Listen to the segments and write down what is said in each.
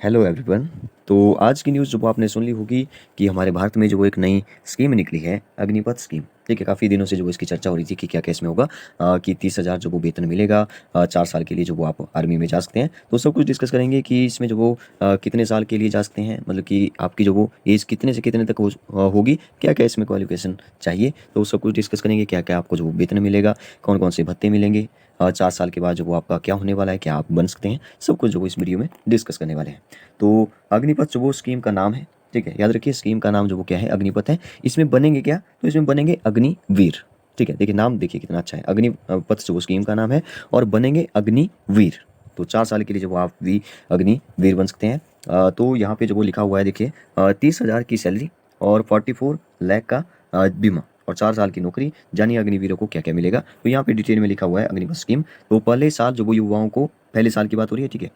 Hello everyone. तो आज की न्यूज़ जो वो आपने सुन ली होगी कि हमारे भारत में जो वो एक नई स्कीम निकली है, अग्निपथ स्कीम। ठीक है, काफ़ी दिनों से जो वो इसकी चर्चा हो रही थी कि क्या-क्या इसमें होगा, कि 30,000 जो वो वेतन मिलेगा, 4 साल के लिए जो वो आप आर्मी में जा सकते हैं। तो सब कुछ डिस्कस करेंगे कि इसमें जो वो कितने साल के लिए जा सकते हैं, मतलब कि आपकी जो वो एज कितने से कितने तक होगी, क्या-क्या इसमें क्वालिफ़िकेशन चाहिए, तो सब कुछ डिस्कस करेंगे। क्या-क्या आपको जो वो वेतन मिलेगा, कौन-कौन से भत्ते मिलेंगे, 4 साल के बाद जो वो आपका क्या होने वाला है, क्या आप बन सकते हैं, सब कुछ जो वो इस वीडियो में डिस्कस करने वाले हैं। तो अग्निपथ जो वो स्कीम का नाम है, ठीक है? याद रखिए स्कीम का नाम जो वो क्या है, अग्निपथ है। इसमें बनेंगे क्या? तो इसमें बनेंगे अग्निवीर, ठीक है? देखिए नाम देखिए कितना अच्छा है, अग्निपथ जो वो स्कीम का नाम है और बनेंगे अग्निवीर। तो 4 साल के लिए जो वो आप भी अग्निवीर बन सकते हैं। तो यहाँ पे जो वो लिखा हुआ है देखिए, 30,000 की सैलरी और 44 लाख का बीमा और 4 साल की नौकरी। जानिए अग्निवीरों को क्या-क्या मिलेगा। तो यहाँ पे डिटेल में लिखा हुआ है अग्निपथ स्कीम। तो पहले साल जो वो युवाओं को, पहले साल की बात हो रही है, ठीक है?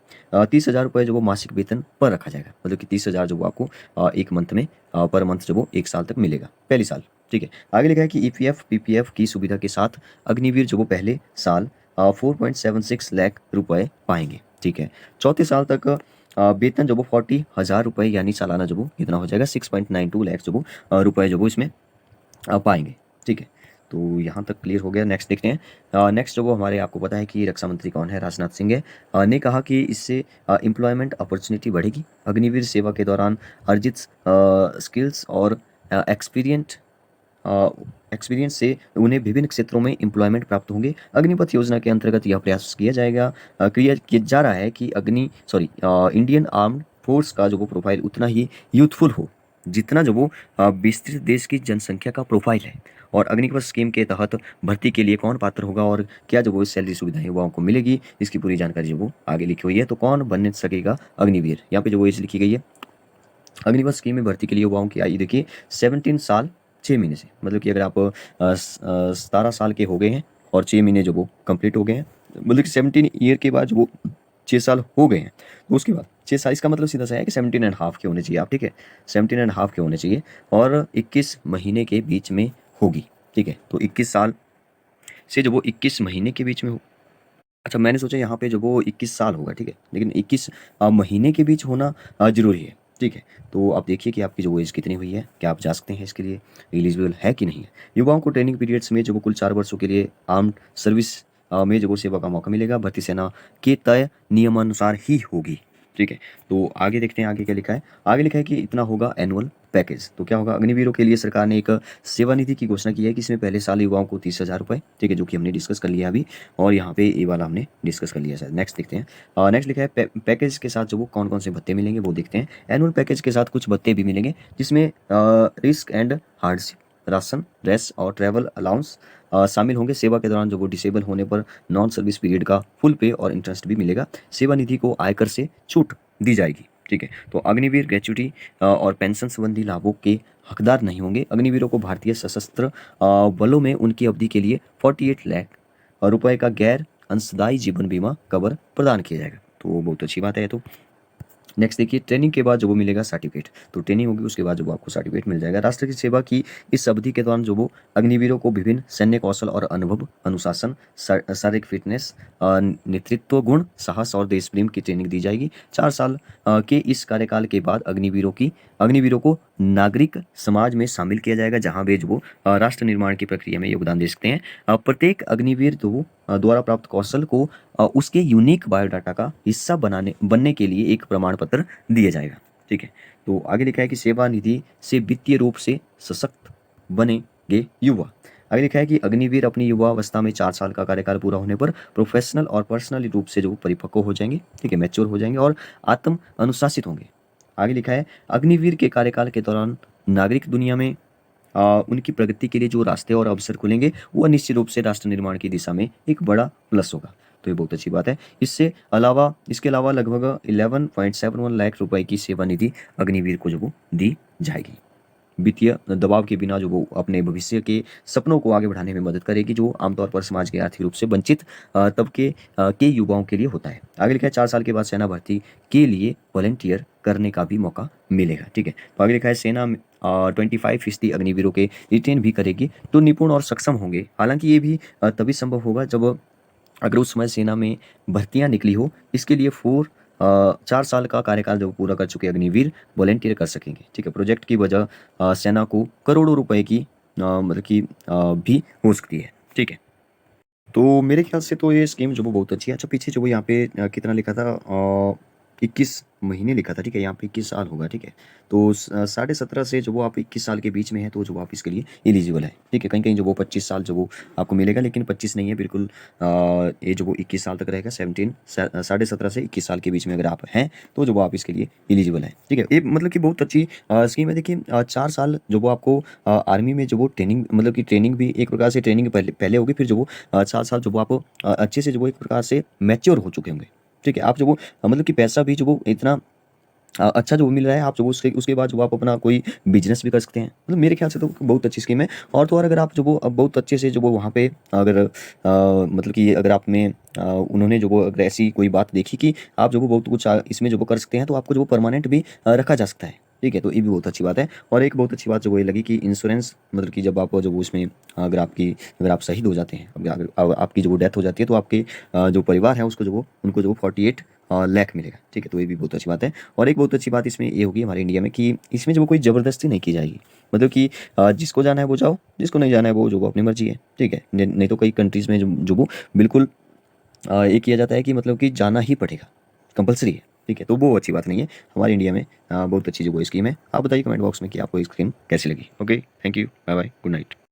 30,000 रुपये जो वो मासिक वेतन पर रखा जाएगा, मतलब कि 30,000 जो वो आपको 1 मंथ में, पर मंथ जो वो 1 साल तक मिलेगा, पहली साल, ठीक है। आगे लिखा है कि ईपीएफ पीपीएफ की सुविधा के साथ अग्निवीर जो वो पहले साल 4.76 लाख रुपए पाएंगे, ठीक है। चौथे साल तक वेतन जो वो 40,000 रुपये यानी सालाना जो वो कितना हो जाएगा, 6.92 लाख जो वो रुपए जो वो इसमें पाएँगे, ठीक है। तो यहाँ तक क्लियर हो गया। नेक्स्ट देखते हैं। नेक्स्ट जो वो हमारे, आपको पता है कि रक्षा मंत्री कौन है, राजनाथ सिंह है। ने कहा कि इससे एम्प्लॉयमेंट अपॉर्चुनिटी बढ़ेगी। अग्निवीर सेवा के दौरान अर्जित स्किल्स और एक्सपीरियंट एक्सपीरियंस से उन्हें विभिन्न क्षेत्रों में एम्प्लॉयमेंट प्राप्त होंगे। अग्निपथ योजना के अंतर्गत यह प्रयास किया जाएगा, किया जा रहा है कि इंडियन आर्म्ड फोर्स का जो वो प्रोफाइल उतना ही यूथफुल हो जितना जो वो विस्तृत देश की जनसंख्या का प्रोफाइल है। और अग्निपथ स्कीम के तहत भर्ती के लिए कौन पात्र होगा और क्या जो वो सैलरी सुविधाएं युवाओं को मिलेगी, इसकी पूरी जानकारी जो वो आगे लिखी हुई है। तो कौन बन सकेगा अग्निवीर, यहाँ पे जो वो एज लिखी गई है। अग्निपथ स्कीम में भर्ती के लिए युवाओं की आयु देखिए 17 साल 6 महीने से, मतलब कि अगर आप 17 साल के हो गए हैं और 6 महीने जो वो कंप्लीट हो गए हैं, मतलब कि 17 ईयर के बाद जो वो 6 साल हो गए हैं, तो उसके बाद 6 साल, इसका मतलब सीधा सा है कि 17 एंड हाफ के होने चाहिए आप, ठीक है? 17 एंड हाफ के होने चाहिए और 21 महीने के बीच में होगी, ठीक है? तो 21 साल से जो वो 21 महीने के बीच में हो। अच्छा, मैंने सोचा यहाँ पे जो वो 21 साल होगा, ठीक है? लेकिन 21 महीने के बीच होना ज़रूरी है, ठीक है? तो आप देखिए कि आपकी जो एज कितनी हुई है, क्या आप जा सकते हैं इसके लिए, एलिजिबल है कि नहीं है? युवाओं को ट्रेनिंग पीरियड्स में जो वो कुल 4 वर्षों के लिए आर्म्ड सर्विस में जो वो सेवा का मौका मिलेगा। भर्ती सेना के तय नियमानुसार ही होगी, ठीक है? तो आगे देखते हैं आगे क्या लिखा है। आगे लिखा है कि इतना होगा एनुअल पैकेज। तो क्या होगा, अग्निवीरों के लिए सरकार ने एक सेवा निधि की घोषणा की है कि इसमें पहले साल युवाओं को 30,000 रुपये, ठीक है, जो कि हमने डिस्कस कर लिया अभी। और यहाँ पे ये वाला हमने डिस्कस कर लिया शायद। नेक्स्ट देखते हैं। नेक्स्ट लिखा है पैकेज के साथ जो वो कौन-कौन से भत्ते मिलेंगे वो देखते हैं। एनुअल पैकेज के साथ कुछ भत्ते भी मिलेंगे, जिसमें risk and hardship, ration, rest और ट्रैवल अलाउंस शामिल होंगे। सेवा के दौरान जो वो डिसेबल होने पर नॉन सर्विस पीरियड का फुल पे और इंटरेस्ट भी मिलेगा। सेवा निधि को आयकर से छूट दी जाएगी, ठीक है। तो अग्निवीर ग्रेच्युटी और पेंशन संबंधी लाभों के हकदार नहीं होंगे। अग्निवीरों को भारतीय सशस्त्र बलों में उनकी अवधि के लिए 48 लाख रुपए का गैर अंशदायी जीवन बीमा कवर प्रदान किया जाएगा। तो बहुत अच्छी बात है ये तो। नेक्स्ट देखिए, ट्रेनिंग के बाद जो वो मिलेगा सर्टिफिकेट। तो ट्रेनिंग होगी, उसके बाद जो वो आपको सर्टिफिकेट मिल जाएगा। राष्ट्र की सेवा की इस अवधि के दौरान जो वो अग्निवीरों को विभिन्न सैन्य कौशल और अनुभव, अनुशासन, शारीरिक फिटनेस, नेतृत्व गुण, साहस और देश प्रेम की ट्रेनिंग दी जाएगी। 4 साल के इस कार्यकाल के बाद अग्निवीरों को नागरिक समाज में शामिल किया जाएगा, जहाँ वे जो वो राष्ट्र निर्माण की प्रक्रिया में योगदान दे सकते हैं। प्रत्येक अग्निवीर द्वारा प्राप्त कौशल को उसके यूनिक बायोडाटा का हिस्सा बनने के लिए एक प्रमाण पत्र दिया जाएगा, ठीक है। तो आगे लिखा है कि सेवा निधि से वित्तीय रूप से सशक्त बनेंगे युवा। आगे लिखा है कि अग्निवीर अपनी युवावस्था में 4 साल का कार्यकाल पूरा होने पर प्रोफेशनल और पर्सनल रूप से जो परिपक्व हो जाएंगे, ठीक है, मैच्योर हो जाएंगे और आत्म अनुशासित होंगे। आगे लिखा है अग्निवीर के कार्यकाल के दौरान नागरिक दुनिया में उनकी प्रगति के लिए जो रास्ते और अवसर खुलेंगे, वो निश्चित रूप से राष्ट्र निर्माण की दिशा में एक बड़ा प्लस होगा। तो ये बहुत अच्छी बात है। इसके अलावा लगभग 11.71 लाख रुपए की सेवा निधि अग्निवीर को जो वो दी जाएगी। वित्तीय दबाव के बिना जो वो अपने भविष्य के सपनों को आगे बढ़ाने में मदद करेगी, जो आमतौर पर समाज के आर्थिक रूप से वंचित तबके के युवाओं के लिए होता है। आगे लिखा है 4 साल के बाद सेना भर्ती के लिए वॉलंटियर करने का भी मौका मिलेगा, ठीक है। तो आगे लिखा है सेना 25% अग्निवीरों के रिटेन भी करेगी, तो निपुण और सक्षम होंगे। हालांकि ये भी तभी संभव होगा जब, अगर उस समय सेना में भर्तियां निकली हो। इसके लिए 4 साल का कार्यकाल जो पूरा कर चुके अग्निवीर वॉलंटियर कर सकेंगे। ठीक है, प्रोजेक्ट की वजह सेना को करोड़ों रुपए की मतलब कि भी हो सकती है। ठीक है, तो मेरे ख्याल से तो ये स्कीम जो वो बहुत अच्छी है। अच्छा, पीछे जो वो यहाँ पे कितना लिखा था, 21 महीने लिखा था, ठीक है, यहाँ पे 21 साल होगा, ठीक है। तो साढ़े 17 से जो वो आप 21 साल के बीच में है तो जो वो आप इसके लिए एलिजिबल है, ठीक है। कहीं-कहीं जो वो 25 साल जो वो आपको मिलेगा, लेकिन 25 नहीं है बिल्कुल, ये जो वो 21 साल तक रहेगा, 17 साढ़े 17 से 21 साल के बीच में अगर आप हैं, तो जो वो आप इसके लिए एलिजिबल हैं, ठीक है। ये मतलब कि बहुत अच्छी स्कीम है। देखिए 4 साल जो वो आपको आर्मी में जो वो ट्रेनिंग, मतलब कि ट्रेनिंग भी एक प्रकार से ट्रेनिंग पहले पहले होगी, फिर जो वो 4 साल जो वो आप अच्छे से जो वो एक प्रकार से मैच्योर हो चुके होंगे, ठीक है। आप जो वो मतलब कि पैसा भी जो वो इतना अच्छा जो मिल रहा है, आप जो वो उसके उसके बाद जो आप अपना कोई बिज़नेस भी कर सकते हैं। मतलब मेरे ख्याल से तो बहुत अच्छी स्कीम है। और तो और अगर आप जो वो अब बहुत अच्छे से जो वो वहाँ पे अगर मतलब कि अगर आप में उन्होंने जो वो अगर ऐसी कोई बात देखी कि आप जो वो बहुत कुछ इसमें जो वो कर सकते हैं, तो आपको जो वो परमानेंट भी रखा जा सकता है, ठीक है। तो ये भी बहुत अच्छी बात है। और एक बहुत अच्छी बात जो वो ये लगी कि इंश्योरेंस, मतलब कि जब आप जो वो उसमें अगर आप शहीद हो जाते हैं, अगर आपकी जो वो डेथ हो जाती है, तो आपके जो परिवार है उसको जो वो उनको जो वो 48 लाख मिलेगा, ठीक है। तो ये भी बहुत अच्छी बात है। और एक बहुत अच्छी बात इसमें ये होगी हमारे इंडिया में कि इसमें जो वो कोई ज़बरदस्ती नहीं की जाएगी। मतलब कि जिसको जाना है वो जाओ, जिसको नहीं जाना है वो जो वो अपनी मर्ज़ी है, ठीक है। नहीं तो कई कंट्रीज़ में जो वो बिल्कुल ये किया जाता है कि मतलब कि जाना ही पड़ेगा, कंपल्सरी है, ठीक है। तो वो अच्छी बात नहीं है। हमारे इंडिया में बहुत अच्छी जो वो स्कीम है। आप बताइए कमेंट बॉक्स में कि आपको ये स्कीम कैसी लगी। Okay, thank you, bye bye, good night.